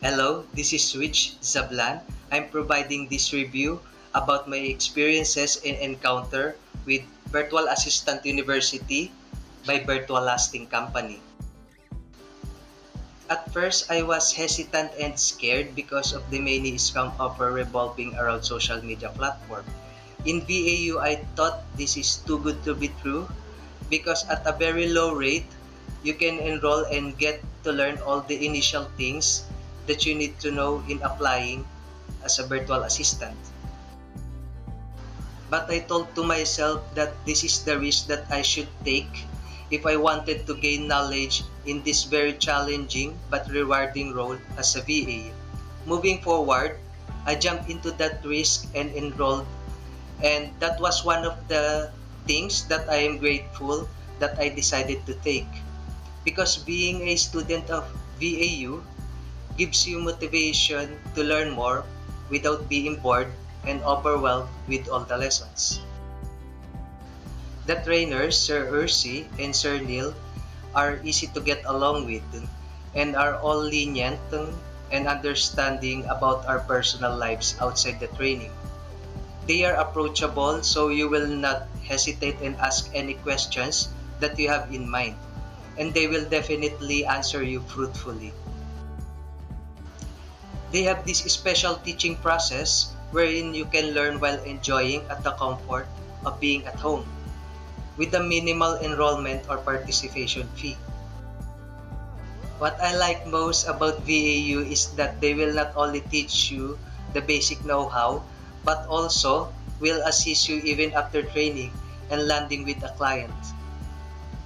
Hello, this is Switch Zablan. I'm providing this review about my experiences and encounter with Virtual Assistant University by Virtual Lasting Company. At first, I was hesitant and scared because of the many scam offer revolving around social media platform. In VAU, I thought this is too good to be true because at a very low rate, you can enroll and get to learn all the initial things that you need to know in applying as a virtual assistant. But I told to myself that this is the risk that I should take if I wanted to gain knowledge in this very challenging but rewarding role as a VA. Moving forward, I jumped into that risk and enrolled, and that was one of the things that I am grateful that I decided to take. Because being a student of VAU gives you motivation to learn more without being bored and overwhelmed with all the lessons. The trainers, Sir Ursi and Sir Neil, are easy to get along with and are all lenient and understanding about our personal lives outside the training. They are approachable, so you will not hesitate and ask any questions that you have in mind, and they will definitely answer you fruitfully. They have this special teaching process wherein you can learn while enjoying at the comfort of being at home with a minimal enrollment or participation fee. What I like most about VAU is that they will not only teach you the basic know-how but also will assist you even after training and landing with a client.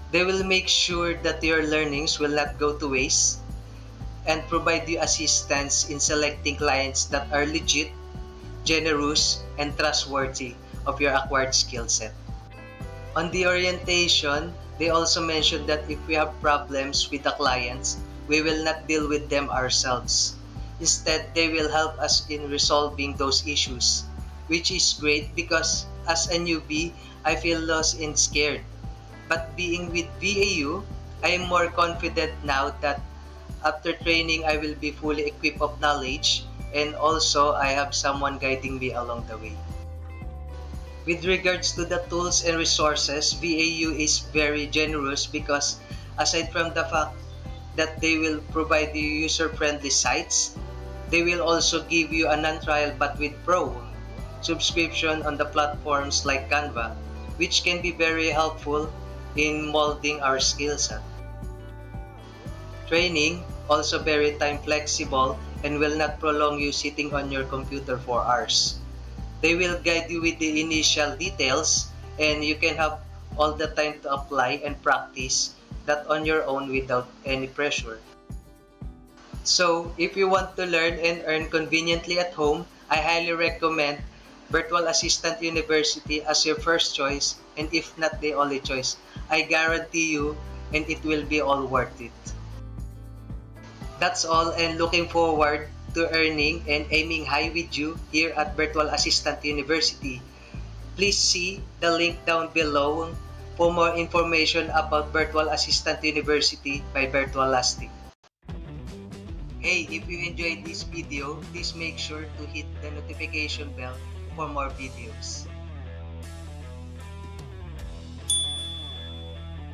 They will make sure that your learnings will not go to waste and provide you assistance in selecting clients that are legit, generous, and trustworthy of your acquired skill set. On the orientation, they also mentioned that if we have problems with the clients, we will not deal with them ourselves. Instead, they will help us in resolving those issues, which is great because as a newbie, I feel lost and scared. But being with VAU, I am more confident now that after training, I will be fully equipped of knowledge and also I have someone guiding me along the way. With regards to the tools and resources, VAU is very generous because aside from the fact that they will provide you user-friendly sites, they will also give you a non-trial but with pro subscription on the platforms like Canva, which can be very helpful in molding our skill set. Training also very time flexible and will not prolong you sitting on your computer for hours. They will guide you with the initial details and you can have all the time to apply and practice that on your own without any pressure. So, if you want to learn and earn conveniently at home, I highly recommend Virtual Assistant University as your first choice, and if not the only choice, I guarantee you and it will be all worth it. That's all, and looking forward to earning and aiming high with you here at Virtual Assistant University. Please see the link down below for more information about Virtual Assistant University by Virtual Lasting. Hey, if you enjoyed this video, please make sure to hit the notification bell for more videos.